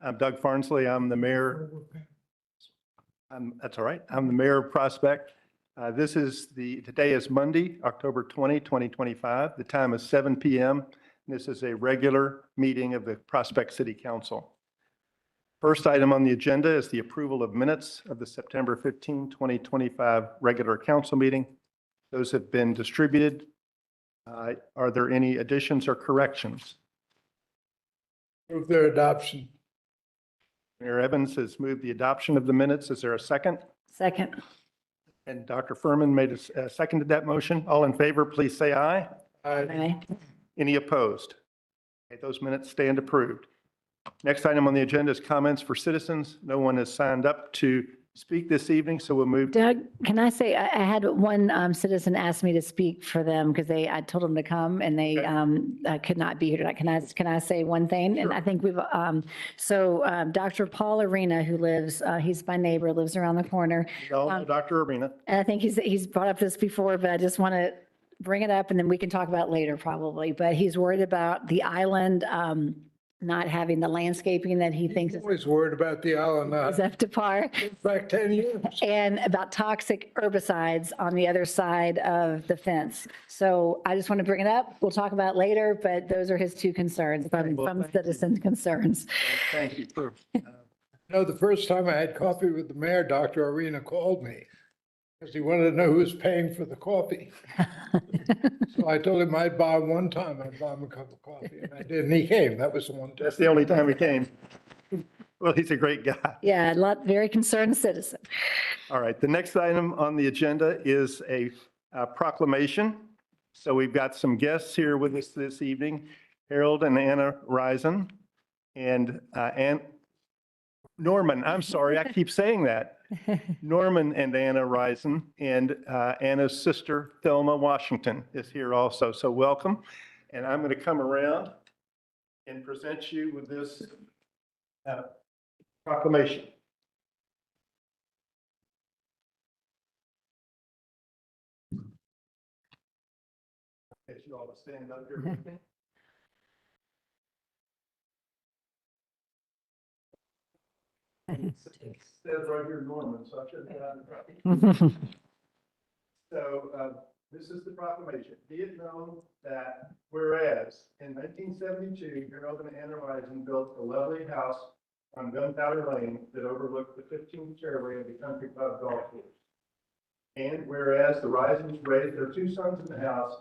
I'm Doug Farnsley. I'm the mayor. That's all right. I'm the mayor of Prospect. Today is Monday, October 20, 2025. The time is 7 p.m. This is a regular meeting of the Prospect City Council. First item on the agenda is the approval of minutes of the September 15, 2025 regular council meeting. Those have been distributed. Are there any additions or corrections? Move their adoption. Mayor Evans has moved the adoption of the minutes. Is there a second? Second. And Dr. Furman seconded that motion. All in favor, please say aye. Aye. Any opposed? Okay, those minutes stand approved. Next item on the agenda is comments for citizens. No one has signed up to speak this evening, so we'll move. Doug, can I say, I had one citizen ask me to speak for them because I told them to come and they could not be here tonight. Can I say one thing? And I think Dr. Paul Arena, who lives, he's my neighbor, lives around the corner. Dr. Arena. And I think he's brought up this before, but I just want to bring it up and then we can talk about it later probably. But he's worried about the island not having the landscaping that he thinks Always worried about the island is now. up to par. Back 10 years. And about toxic herbicides on the other side of the fence. So I just want to bring it up. We'll talk about it later, but those are his two concerns from citizen concerns. Thank you. No, the first time I had coffee with the mayor, Dr. Arena called me because he wanted to know who was paying for the coffee. So I told him I'd buy one time, I'd buy him a cup of coffee, and I did, and he came. That was the one time. That's the only time he came. Well, he's a great guy. Yeah, very concerned citizen. All right, the next item on the agenda is a proclamation. So we've got some guests here with us this evening, Harold and Anna Risen, and Norman, I'm sorry, I keep saying that. Norman and Anna Risen, and Anna's sister, Thelma Washington, is here also. So welcome. And I'm going to come around and present you with this proclamation. Get you all to stand up here with me. It says right here, Norman, so I should have gotten it right. So this is the proclamation. Be it known that whereas in 1972, Harold and Anna Risen built a lovely house on Gunpowder Lane that overlooked the 15th fairway of the Country Club Golf Course. And whereas the Risens raised their two sons in the house,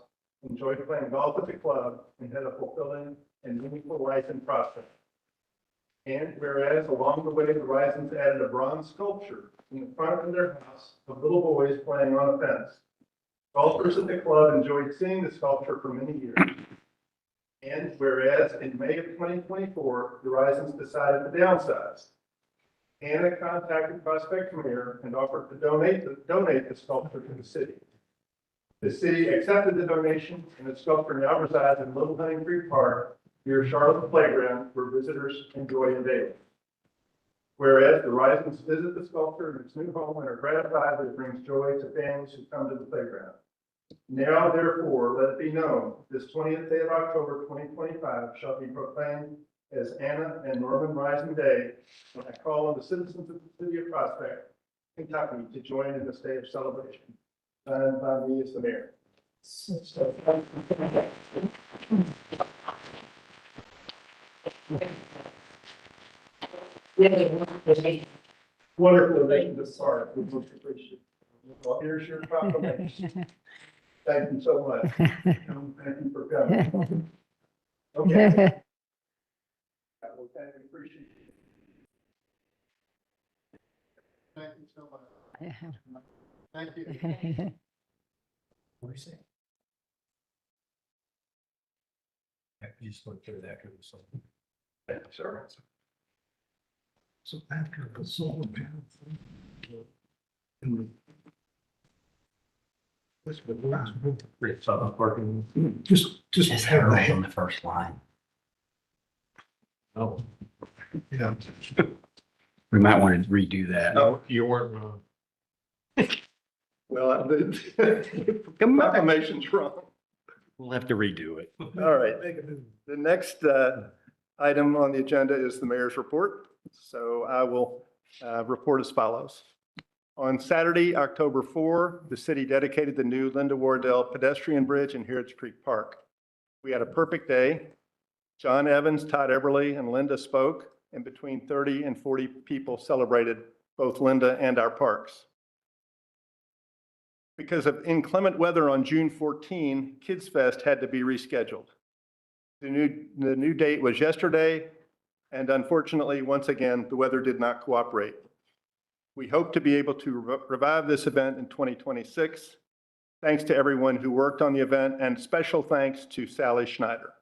enjoyed playing golf at the club, and had a fulfilling and meaningful life in Prospect. And whereas along the way, the Risens added a bronze sculpture in the front of their house of little boys playing on a fence. Golfers at the club enjoyed seeing the sculpture for many years. And whereas in May of 2024, the Risens decided to downsize. Anna contacted Prospect Mayor and offered to donate the sculpture to the city. The city accepted the donation, and the sculpture now resides in Little Hunting Creek Park near Charlotte Playground, where visitors enjoy it daily. Whereas the Risens visit the sculpture in its new home and are gratified that it brings joy to families who come to the playground. Now, therefore, let it be known, this 20th day of October, 2025 shall be proclaimed as Anna and Norman Risen Day, when I call on the citizens of the city of Prospect, Kentucky, to join in this day of celebration. Signed by me as the mayor. Wonderful making this part. We most appreciate it. Well, here's your proclamation. Thank you so much. Thank you for coming. Okay. Well, thank you, appreciate it. Thank you so much. Thank you. What do you say? You just look through that. Thank you, sir. So after the solar panel. What's the last one? It's parking. Just It's have Harold the on the first line. Oh. Yeah. We might want to redo that. No, you weren't wrong. Well, the proclamation's wrong. We'll have to redo it. All right. The next item on the agenda is the mayor's report. So I will report as follows. On Saturday, October 4, the city dedicated the new Linda Wardell pedestrian bridge in Harrods Creek Park. We had a perfect day. John Evans, Todd Eberly, and Linda spoke, and between 30 and 40 people celebrated both Linda and our parks. Because of inclement weather on June 14, Kids Fest had to be rescheduled. The new date was yesterday, and unfortunately, once again, the weather did not cooperate. We hope to be able to revive this event in 2026. Thanks to everyone who worked on the event, and special thanks to Sally Schneider.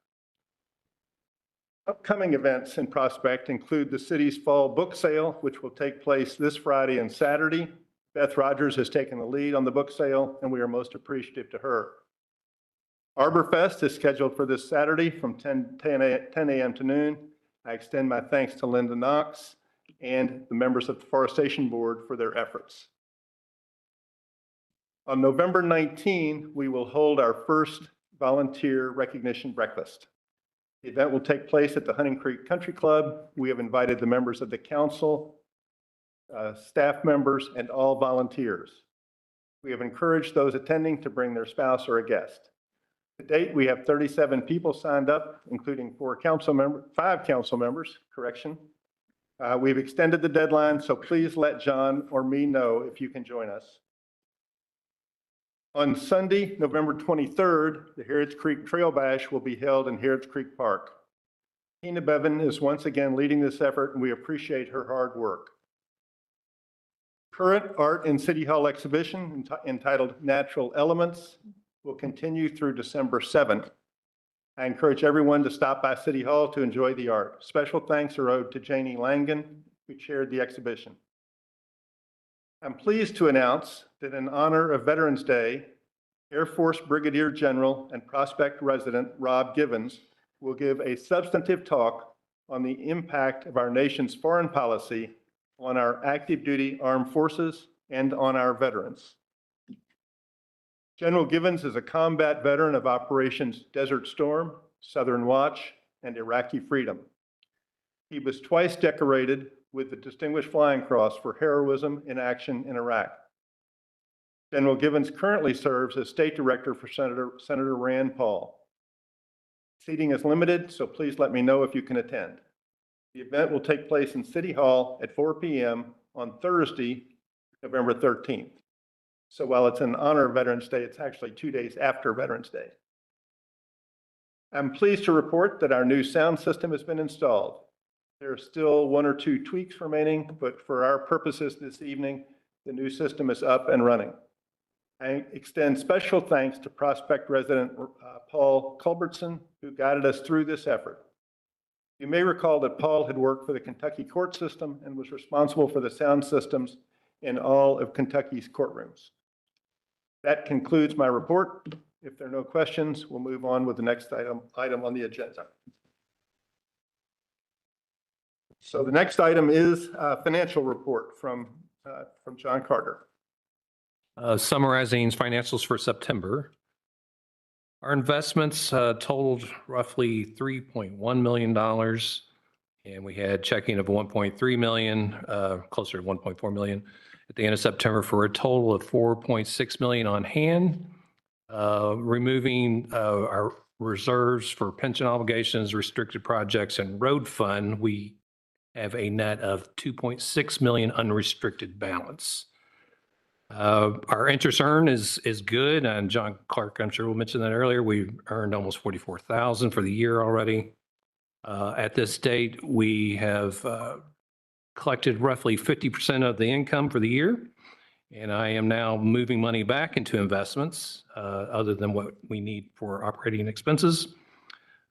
Upcoming events in Prospect include the city's fall book sale, which will take place this Friday and Saturday. Beth Rogers has taken the lead on the book sale, and we are most appreciative to her. Arbor Fest is scheduled for this Saturday from 10 a.m. to noon. I extend my thanks to Linda Knox and the members of the Forestation Board for their efforts. On November 19, we will hold our first volunteer recognition breakfast. The event will take place at the Hunting Creek Country Club. We have invited the members of the council, staff members, and all volunteers. We have encouraged those attending to bring their spouse or a guest. To date, we have 37 people signed up, including 5 council members, correction. We've extended the deadline, so please let John or me know if you can join us. On Sunday, November 23rd, the Harrods Creek Trail Bash will be held in Harrods Creek Park. Tina Bevan is once again leading this effort, and we appreciate her hard work. Current Art in City Hall exhibition entitled Natural Elements will continue through December 7th. I encourage everyone to stop by City Hall to enjoy the art. Special thanks are owed to Janie Langen, who chaired the exhibition. I'm pleased to announce that in honor of Veterans Day, Air Force Brigadier General and Prospect resident Rob Givens will give a substantive talk on the impact of our nation's foreign policy on our active duty armed forces and on our veterans. General Givens is a combat veteran of Operations Desert Storm, Southern Watch, and Iraqi Freedom. He was twice decorated with the Distinguished Flying Cross for heroism in action in Iraq. General Givens currently serves as State Director for Senator Rand Paul. Seating is limited, so please let me know if you can attend. The event will take place in City Hall at 4 p.m. on Thursday, November 13th. So while it's in honor of Veterans Day, it's actually 2 days after Veterans Day. I'm pleased to report that our new sound system has been installed. There are still 1 or 2 tweaks remaining, but for our purposes this evening, the new system is up and running. I extend special thanks to Prospect resident Paul Culbertson, who guided us through this effort. You may recall that Paul had worked for the Kentucky court system and was responsible for the sound systems in all of Kentucky's courtrooms. That concludes my report. If there are no questions, we'll move on with the next item on the agenda. So the next item is a financial report from John Carter. Summarizing financials for September. Our investments totaled roughly $3.1 million, and we had checking of $1.3 million, closer to $1.4 million at the end of September, for a total of $4.6 million on hand. Removing our reserves for pension obligations, restricted projects, and road fund, we have a net of $2.6 million unrestricted balance. Our interest earned is good, and John Clark, I'm sure will mention that earlier. We earned almost $44,000 for the year already. At this date, we have collected roughly 50% of the income for the year, and I am now moving money back into investments other than what we need for operating expenses.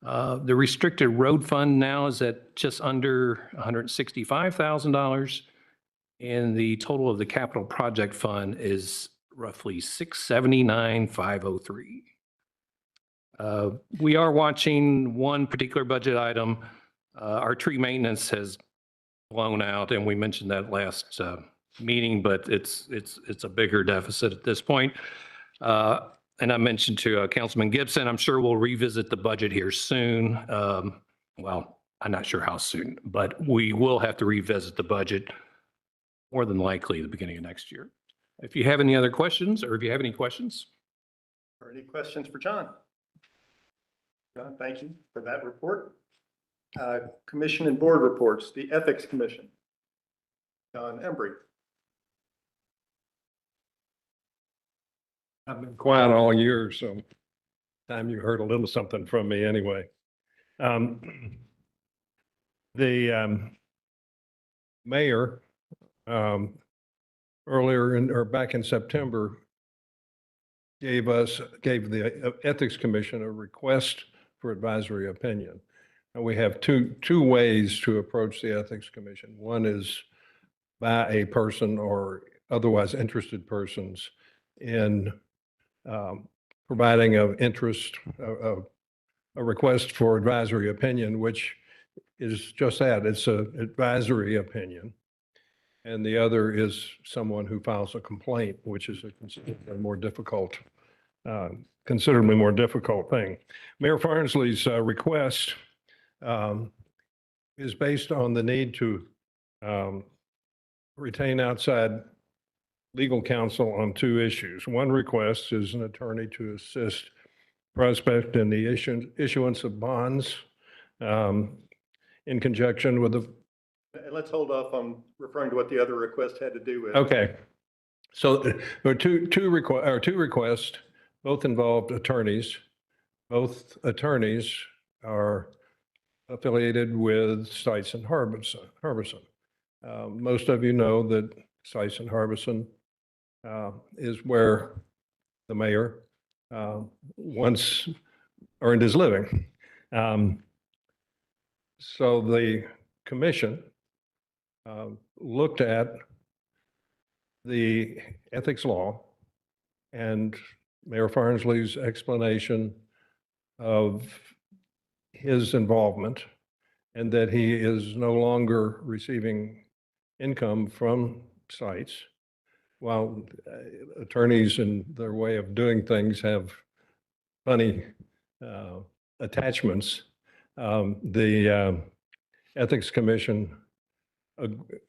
The restricted road fund now is at just under $165,000. And the total of the capital project fund is roughly $679,503. We are watching one particular budget item. Our tree maintenance has blown out, and we mentioned that last meeting, but it's a bigger deficit at this point. And I mentioned to Councilman Gibson, I'm sure we'll revisit the budget here soon. Well, I'm not sure how soon, but we will have to revisit the budget more than likely the beginning of next year. If you have any other questions, or if you have any questions, Or any questions for John? John, thank you for that report. Commission and board reports, the Ethics Commission. John Embry. I've been quiet all year, so time you heard a little something from me anyway. The mayor earlier in, or back in September, gave the Ethics Commission a request for advisory opinion. And we have two ways to approach the Ethics Commission. One is by a person or otherwise interested persons in providing of interest, a request for advisory opinion, which is just that, it's an advisory opinion. And the other is someone who files a complaint, which is a considerably more difficult thing. Mayor Farnsley's request is based on the need to retain outside legal counsel on two issues. One request is an attorney to assist prospect in the issuance of bonds in conjunction with the. And let's hold off on referring to what the other request had to do with. Okay. So there are two requests, both involved attorneys. Both attorneys are affiliated with Stites and Harbison. Most of you know that Stites and Harbison is where the mayor once earned his living. So the commission looked at the ethics law and Mayor Farnsley's explanation of his involvement and that he is no longer receiving income from sites. While attorneys in their way of doing things have funny attachments, the Ethics Commission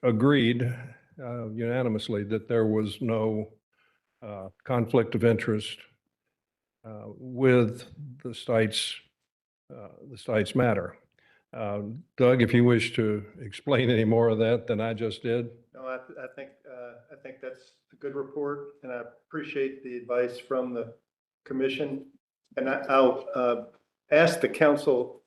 agreed unanimously that there was no conflict of interest with the Stites matter. Doug, if you wish to explain any more of that than I just did. No, I think that's a good report, and I appreciate the advice from the commission. And I'll ask the council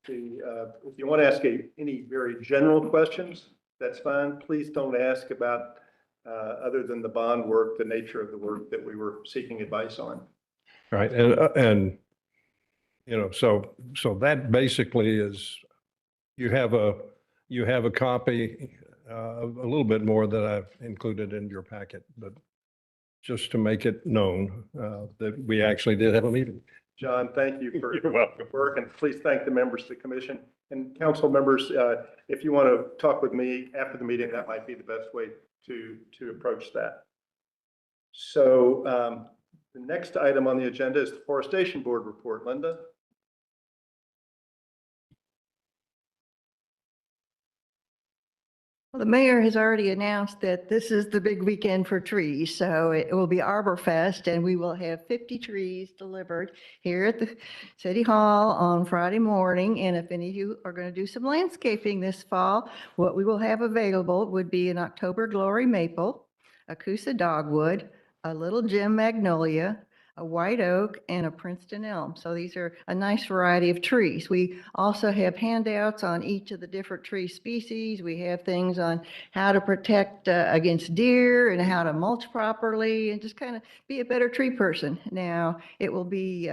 to, if you want to ask any very general questions, that's fine. Please don't ask about other than the bond work, the nature of the work that we were seeking advice on. Right, and you know, so that basically is, you have a copy, a little bit more that I've included in your packet, but just to make it known that we actually did have a meeting. John, thank you for You're welcome. your work, and please thank the members of the commission and council members. If you want to talk with me after the meeting, that might be the best way to approach that. So the next item on the agenda is the Forestation Board report. Linda? Well, the mayor has already announced that this is the big weekend for trees. So it will be Arbor Fest and we will have 50 trees delivered here at the City Hall on Friday morning. And if any of you are going to do some landscaping this fall, what we will have available would be an October Glory Maple, a Coosa Dogwood, a Little Gem Magnolia, a white oak, and a Princeton elm. So these are a nice variety of trees. We also have handouts on each of the different tree species. We have things on how to protect against deer and how to mulch properly and just kind of be a better tree person. Now, it will be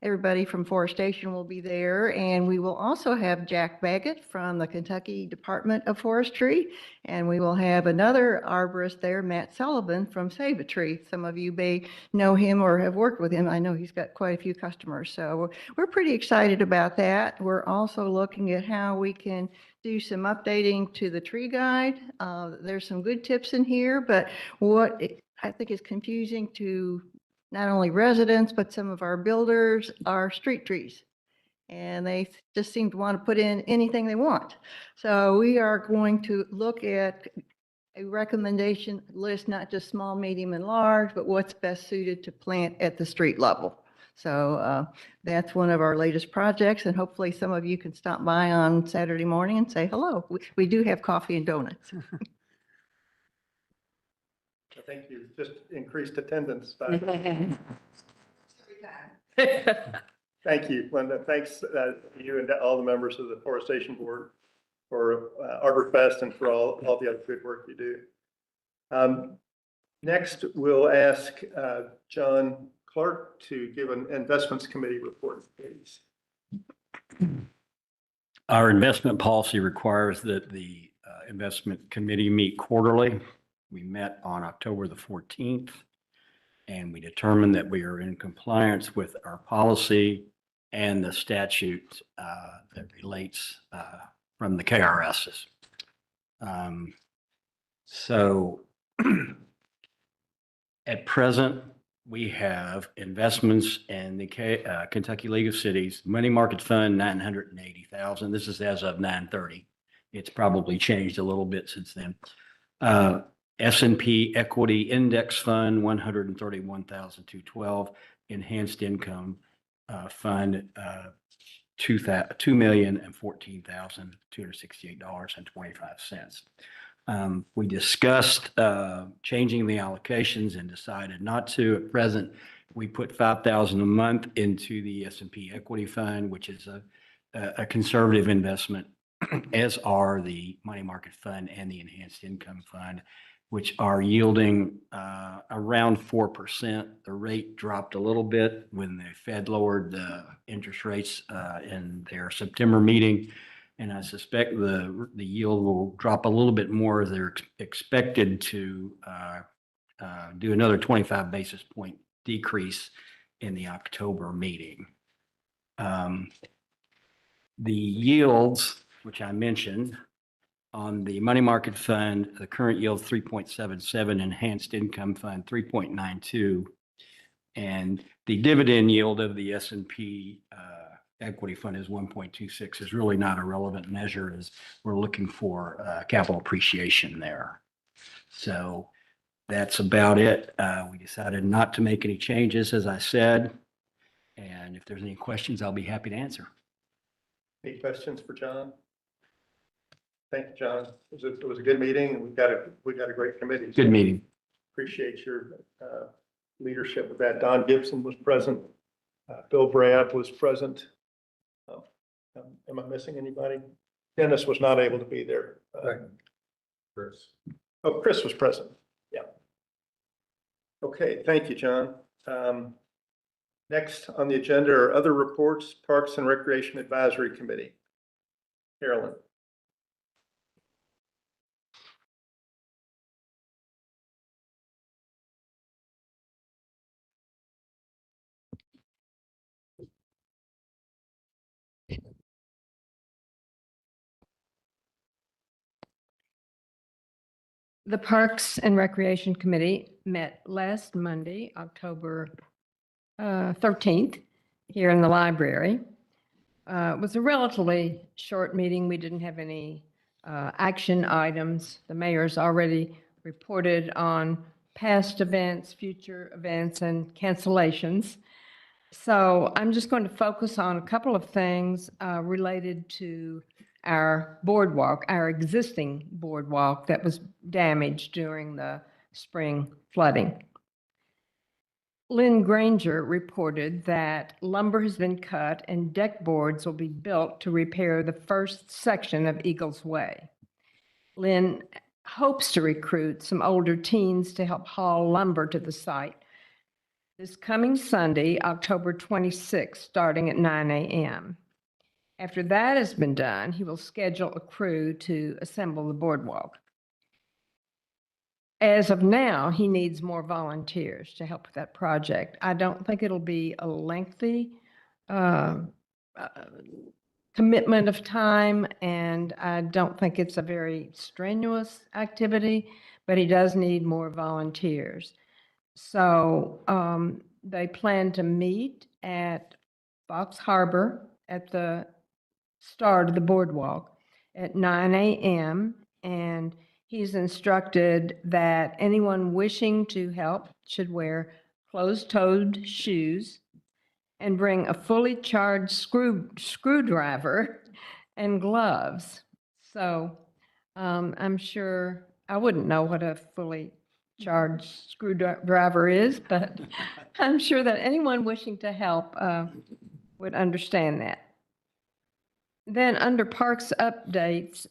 everybody from Forestation will be there, and we will also have Jack Baggett from the Kentucky Department of Forestry, and we will have another arborist there, Matt Sullivan from Save a Tree. Some of you may know him or have worked with him. I know he's got quite a few customers, so we're pretty excited about that. We're also looking at how we can do some updating to the tree guide. There's some good tips in here, but what I think is confusing to not only residents, but some of our builders are street trees. and they just seem to want to put in anything they want. So we are going to look at a recommendation list, not just small, medium, and large, but what's best suited to plant at the street level. So that's one of our latest projects, and hopefully some of you can stop by on Saturday morning and say hello. We do have coffee and donuts. I think you've just increased attendance by. Thank you, Linda. Thanks to you and to all the members of the Forestation Board for Arborfest and for all the other good work you do. Next, we'll ask John Clark to give an investments committee report, please. Our investment policy requires that the investment committee meet quarterly. We met on October the 14th, and we determined that we are in compliance with our policy and the statute that relates from the KRSs. So at present, we have investments in the Kentucky League of Cities, money market fund, 980,000. This is as of 9/30. It's probably changed a little bit since then. S&P Equity Index Fund, 131,212. Enhanced Income Fund, $2,014,268.25. We discussed changing the allocations and decided not to. At present, we put $5,000 a month into the S&P Equity Fund, which is a conservative investment, as are the Money Market Fund and the Enhanced Income Fund, which are yielding around 4%. The rate dropped a little bit when the Fed lowered the interest rates in their September meeting. And I suspect the yield will drop a little bit more. They're expected to do another 25 basis point decrease in the October meeting. The yields, which I mentioned, on the money market fund, the current yield 3.77, enhanced income fund 3.92, and the dividend yield of the S&P equity fund is 1.26. Is really not a relevant measure, as we're looking for capital appreciation there. So that's about it. We decided not to make any changes, as I said, and if there's any questions, I'll be happy to answer. Any questions for John? Thank you, John. It was a good meeting, and we got a great committee. Good meeting. Appreciate your leadership with that. Don Gibson was present. Bill Brad was present. Am I missing anybody? Dennis was not able to be there. Chris. Oh, Chris was present. Yeah. Okay, thank you, John. Next on the agenda are other reports, Parks and Recreation Advisory Committee. Carolyn. The Parks and Recreation Committee met last Monday, October 13th, here in the library. It was a relatively short meeting. We didn't have any action items. The mayor's already reported on past events, future events, and cancellations. So I'm just going to focus on a couple of things related to our boardwalk, our existing boardwalk that was damaged during the spring flooding. Lynn Granger reported that lumber has been cut and deck boards will be built to repair the first section of Eagles Way. Lynn hopes to recruit some older teens to help haul lumber to the site this coming Sunday, October 26th, starting at 9 a.m. After that has been done, he will schedule a crew to assemble the boardwalk. As of now, he needs more volunteers to help with that project. I don't think it'll be a lengthy commitment of time, and I don't think it's a very strenuous activity, but he does need more volunteers. So they plan to meet at Fox Harbor at the start of the boardwalk at 9 a.m. And he's instructed that anyone wishing to help should wear closed-toed shoes and bring a fully charged screwdriver and gloves. So I'm sure, I wouldn't know what a fully charged screwdriver is, but I'm sure that anyone wishing to help would understand that. Then under Parks updates,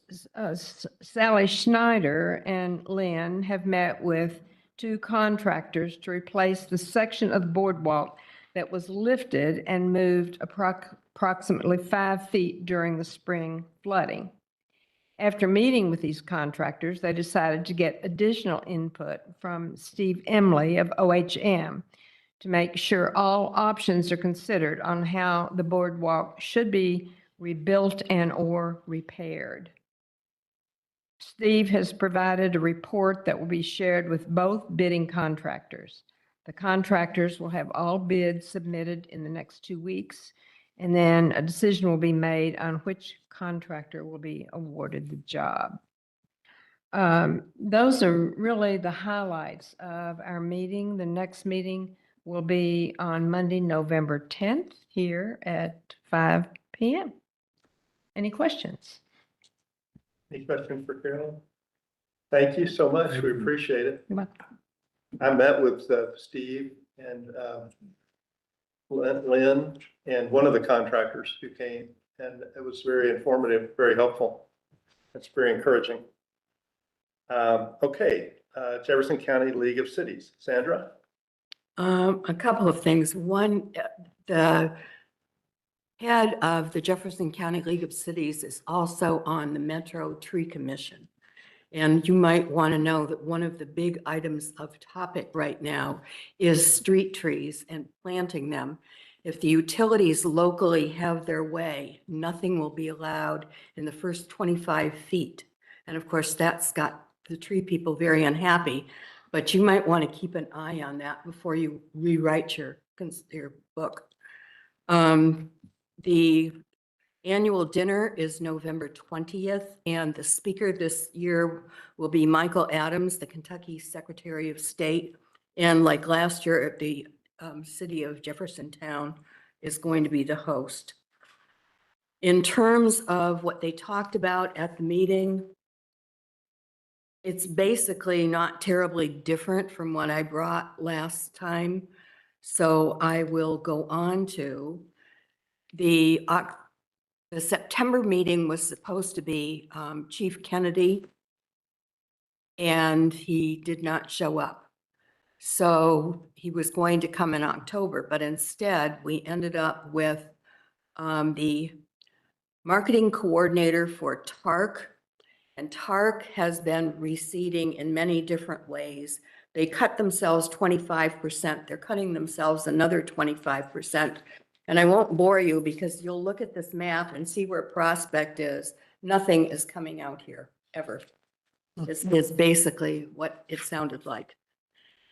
Sally Schneider and Lynn have met with 2 contractors to replace the section of the boardwalk that was lifted and moved approximately 5 feet during the spring flooding. After meeting with these contractors, they decided to get additional input from Steve Emley of OHM to make sure all options are considered on how the boardwalk should be rebuilt and/or repaired. Steve has provided a report that will be shared with both bidding contractors. The contractors will have all bids submitted in the next 2 weeks, and then a decision will be made on which contractor will be awarded the job. Those are really the highlights of our meeting. The next meeting will be on Monday, November 10th, here at 5 p.m. Any questions? Any questions for Carolyn? Thank you so much. We appreciate it. You're welcome. I met with Steve and Lynn and one of the contractors who came, and it was very informative, very helpful. It's very encouraging. Okay, Jefferson County League of Cities. Sandra? A couple of things. One, the head of the Jefferson County League of Cities is also on the Metro Tree Commission. And you might want to know that one of the big items of topic right now is street trees and planting them. If the utilities locally have their way, nothing will be allowed in the first 25 feet. And of course, that's got the tree people very unhappy, but you might want to keep an eye on that before you rewrite your book. The annual dinner is November 20th, and the speaker this year will be Michael Adams, the Kentucky Secretary of State. And like last year, the city of Jeffersontown is going to be the host. In terms of what they talked about at the meeting, it's basically not terribly different from what I brought last time. So I will go on to the September meeting was supposed to be Chief Kennedy, and he did not show up. So he was going to come in October, but instead we ended up with the marketing coordinator for TARC. And TARC has been receding in many different ways. They cut themselves 25%. They're cutting themselves another 25%. And I won't bore you because you'll look at this map and see where Prospect is. Nothing is coming out here, ever. Is basically what it sounded like.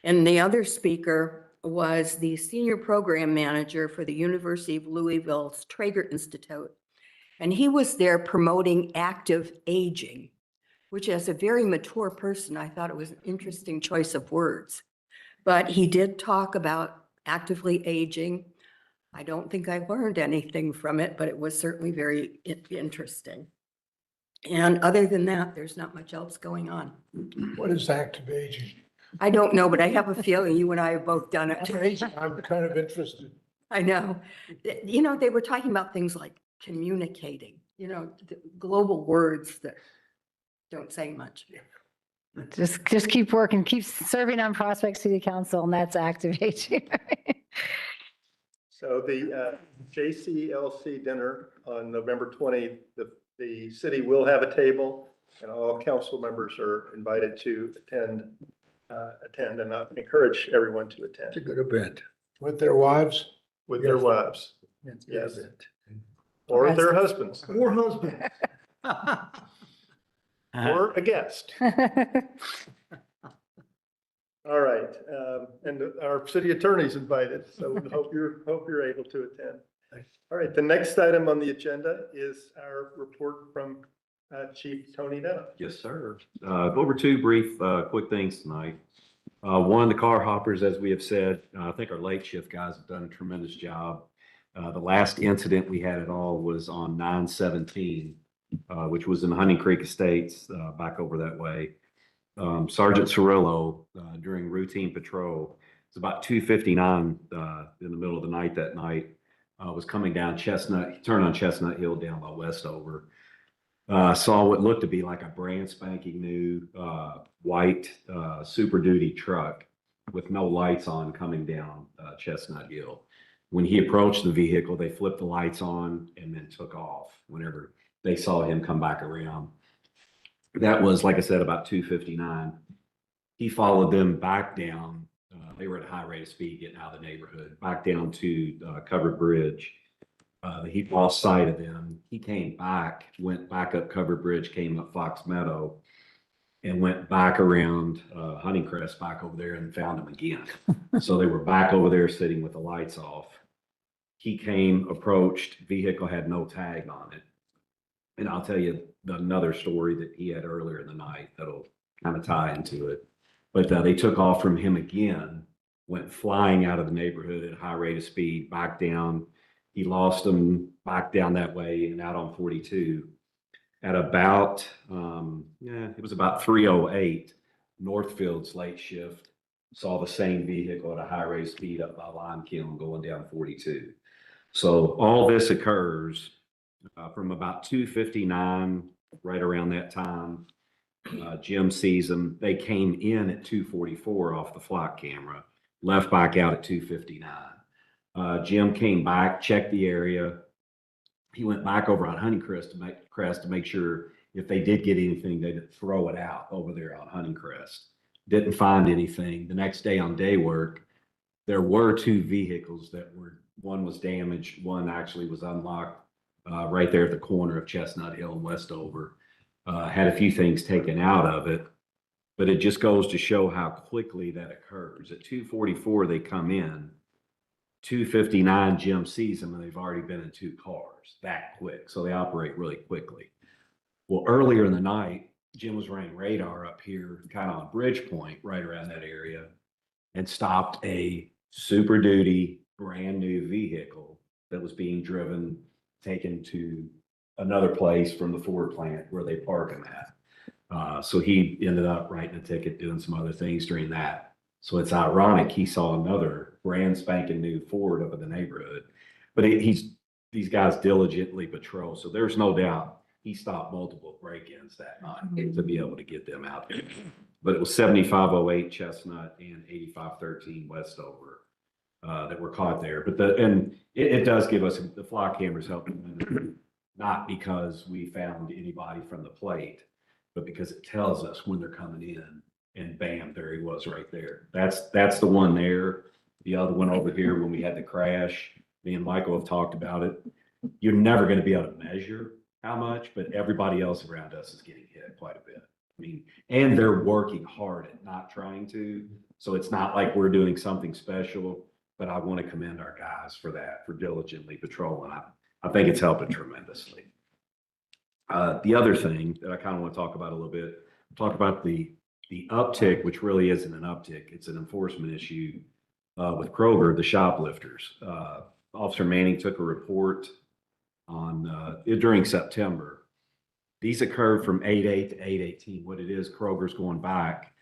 And the other speaker was the senior program manager for the University of Louisville's Traeger Institute. And he was there promoting active aging, which as a very mature person, I thought it was an interesting choice of words. But he did talk about actively aging. I don't think I learned anything from it, but it was certainly very interesting. And other than that, there's not much else going on. What is active aging? I don't know, but I have a feeling you and I have both done it. I'm kind of interested. I know. You know, they were talking about things like communicating, you know, the global words that don't say much. Just keep working, keep serving on Prospect City Council, and that's activation. So the JCLC dinner on November 20th, the city will have a table, and all council members are invited to attend, and I encourage everyone to attend. It's a good event. With their wives? With their wives. Yes. Or their husbands, Or husband. or a guest. All right, and our city attorney's invited, so we hope you're able to attend. All right, the next item on the agenda is our report from Chief Tony Denham. Yes, sir. Go over two brief, quick things tonight. One, the car hoppers, as we have said, I think our late shift guys have done a tremendous job. The last incident we had at all was on 9/17, which was in Hunting Creek Estates, back over that way. Sergeant Cirillo, during routine patrol, it's about 2:59 in the middle of the night that night, was coming down Chestnut, he turned on Chestnut Hill down by Westover. Saw what looked to be like a brand spanking new white Super Duty truck with no lights on coming down Chestnut Hill. When he approached the vehicle, they flipped the lights on and then took off whenever they saw him come back around. That was, like I said, about 2:59. He followed them back down. They were at a high rate of speed getting out of the neighborhood, back down to Covered Bridge. He lost sight of them. He came back, went back up Covered Bridge, came up Fox Meadow, and went back around Honeycrest back over there and found him again. So they were back over there sitting with the lights off. He came, approached, vehicle had no tag on it. And I'll tell you another story that he had earlier in the night that'll kind of tie into it. But they took off from him again, went flying out of the neighborhood at a high rate of speed, back down. He lost them back down that way and out on 42. At about, it was about 3:08, Northfield's late shift saw the same vehicle at a high rate of speed up by Lime Kiln going down 42. So all this occurs from about 2:59, right around that time. Jim sees them. They came in at 2:44 off the flock camera, left back out at 2:59. Jim came back, checked the area. He went back over on Honeycrest to make sure if they did get anything, they'd throw it out over there on Honeycrest. Didn't find anything. The next day on day work, there were two vehicles that were, one was damaged, one actually was unlocked right there at the corner of Chestnut Hill and Westover. Had a few things taken out of it, but it just goes to show how quickly that occurs. At 2:44, they come in. 2:59, Jim sees them and they've already been in two cars that quick. So they operate really quickly. Well, earlier in the night, Jim was running radar up here, kind of on Bridge Point, right around that area, and stopped a Super Duty brand new vehicle that was being driven, taken to another place from the Ford plant where they park them at. So he ended up writing a ticket, doing some other things during that. So it's ironic he saw another brand spanking new Ford up in the neighborhood, but these guys diligently patrol. So there's no doubt he stopped multiple break-ins that night to be able to get them out there. But it was 7508 Chestnut and 8513 Westover that were caught there. But it does give us, the flock cameras help, not because we found anybody from the plate, but because it tells us when they're coming in. And bam, there he was right there. That's the one there. The other one over here, when we had the crash, me and Michael have talked about it. You're never going to be able to measure how much, but everybody else around us is getting hit quite a bit. I mean, and they're working hard at not trying to. So it's not like we're doing something special, but I want to commend our guys for that, for diligently patrolling. I think it's helping tremendously. The other thing that I kind of want to talk about a little bit, talk about the uptick, which really isn't an uptick. It's an enforcement issue with Kroger, the shoplifters. Officer Manning took a report on during September. These occurred from 8/8 to 8/18. What it is, Kroger's going back,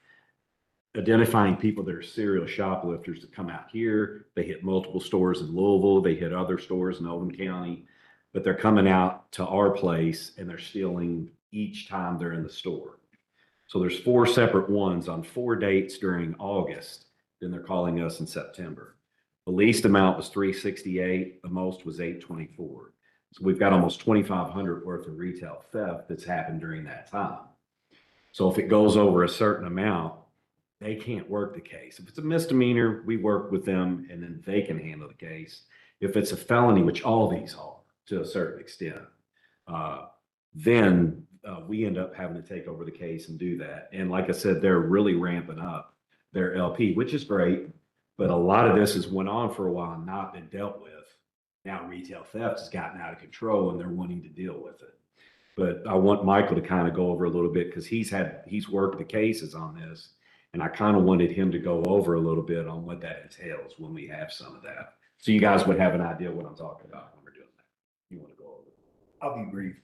identifying people that are serial shoplifters that come out here. They hit multiple stores in Louisville. They hit other stores in Oldham County, but they're coming out to our place and they're stealing each time they're in the store. So there's 4 separate ones on 4 dates during August. Then they're calling us in September. The least amount was 368. The most was 824. So we've got almost 2,500 worth of retail theft that's happened during that time. So if it goes over a certain amount, they can't work the case. If it's a misdemeanor, we work with them and then they can handle the case. If it's a felony, which all these are to a certain extent, then we end up having to take over the case and do that. And like I said, they're really ramping up their LP, which is great. But a lot of this has went on for a while and not been dealt with. Now retail theft has gotten out of control and they're wanting to deal with it. But I want Michael to kind of go over a little bit because he's worked the cases on this. And I kind of wanted him to go over a little bit on what that entails when we have some of that. So you guys would have an idea what I'm talking about when we're doing that. You want to go over it? I'll be brief.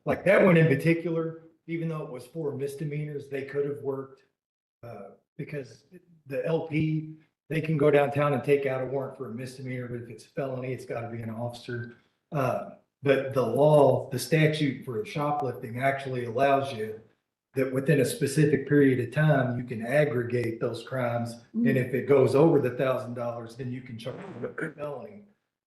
Like that one in particular, even though it was 4 misdemeanors, they could have worked. Because the LP, they can go downtown and take out a warrant for a misdemeanor, but if it's a felony, it's got to be an officer. But the law, the statute for shoplifting actually allows you that within a specific period of time, you can aggregate those crimes. And if it goes over the $1,000, then you can charge it a felony.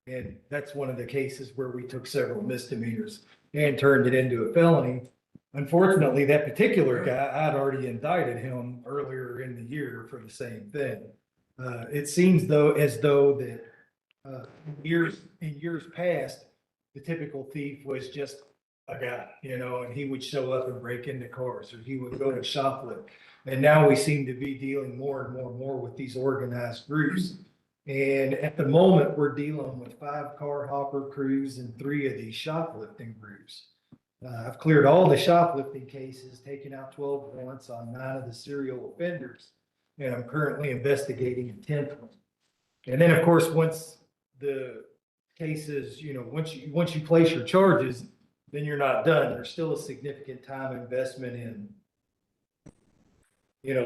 And that's one of the cases where we took several misdemeanors and turned it into a felony. Unfortunately, that particular guy, I'd already indicted him earlier in the year for the same thing. It seems as though that in years past, the typical thief was just a guy, and he would show up and break into cars, or he would go to shoplift. And now we seem to be dealing more and more with these organized groups. And at the moment, we're dealing with 5 car hopper crews and 3 of these shoplifting groups. I've cleared all the shoplifting cases, taken out 12 warrants on 9 of the serial offenders, and I'm currently investigating a 10th one. And then, of course, once the cases, once you place your charges, then you're not done. There's still a significant time investment in,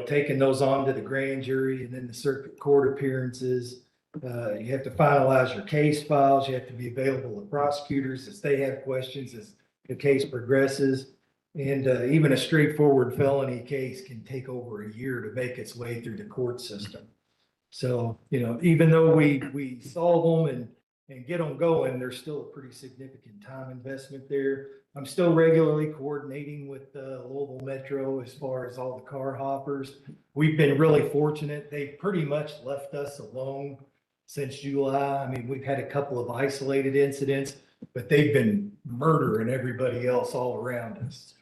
taking those on to the grand jury and then the circuit court appearances. You have to finalize your case files. You have to be available to prosecutors as they have questions as the case progresses. And even a straightforward felony case can take over a year to make its way through the court system. So, even though we solve them and get them going, there's still a pretty significant time investment there. I'm still regularly coordinating with Louisville Metro as far as all the car hoppers. We've been really fortunate. They've pretty much left us alone since July. I mean, we've had a couple of isolated incidents, but they've been murdering everybody else all around us.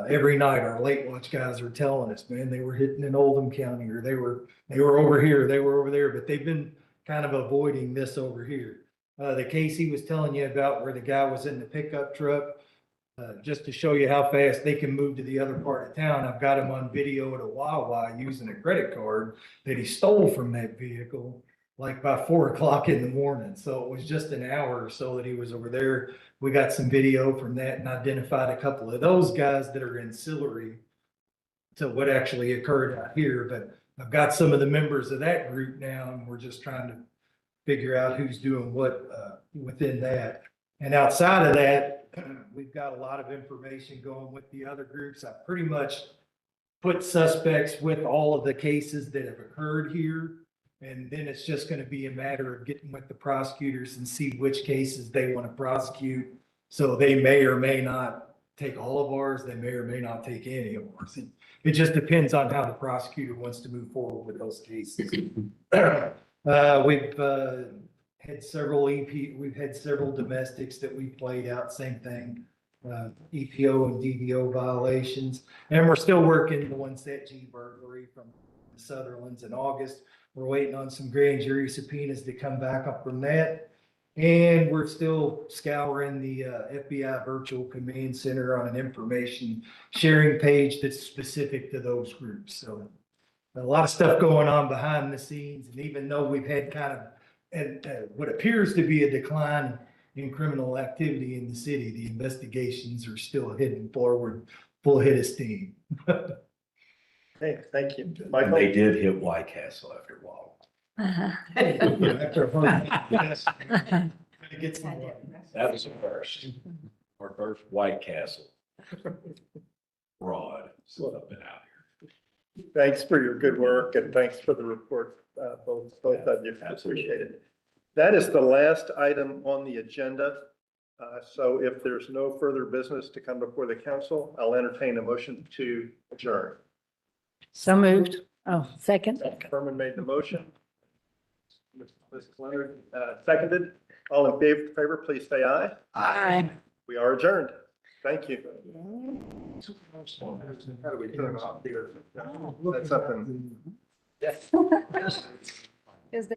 Every night, our late watch guys are telling us, man, they were hitting in Oldham County, or they were over here, they were over there, but they've been kind of avoiding this over here. The case he was telling you about where the guy was in the pickup truck, just to show you how fast they can move to the other part of town, I've got him on video at a Wawa using a credit card that he stole from that vehicle, like by 4 o'clock in the morning. So it was just an hour or so that he was over there. We got some video from that and identified a couple of those guys that are ancillary to what actually occurred out here. But I've got some of the members of that group now, and we're just trying to figure out who's doing what within that. And outside of that, we've got a lot of information going with the other groups. I pretty much put suspects with all of the cases that have occurred here. And then it's just going to be a matter of getting with the prosecutors and see which cases they want to prosecute. So they may or may not take all of ours. They may or may not take any of ours. It just depends on how the prosecutor wants to move forward with those cases. We've had several we've had several domestics that we played out, same thing. EPO and DDO violations. And we're still working the one set G burglary from the Sutherlands in August. We're waiting on some grand jury subpoenas to come back up from that. And we're still scouring the FBI Virtual Command Center on an information sharing page that's specific to those groups. So a lot of stuff going on behind the scenes. And even though we've had kind of what appears to be a decline in criminal activity in the city, the investigations are still heading forward, full head of steam. Hey, thank you. And Michael? they did hit White Castle after a while. That was the first. Our first White Castle. Broad, so I've been out here. Thanks for your good work and thanks for the report, both of you. Appreciate it. That is the last item on the agenda. So if there's no further business to come before the council, I'll entertain a motion to adjourn. So moved. Oh, second. Furman made the motion. Mrs. Leonard, seconded. All in favor, please say aye. Aye. We are adjourned. Thank you. How do we turn off here? That's something. Is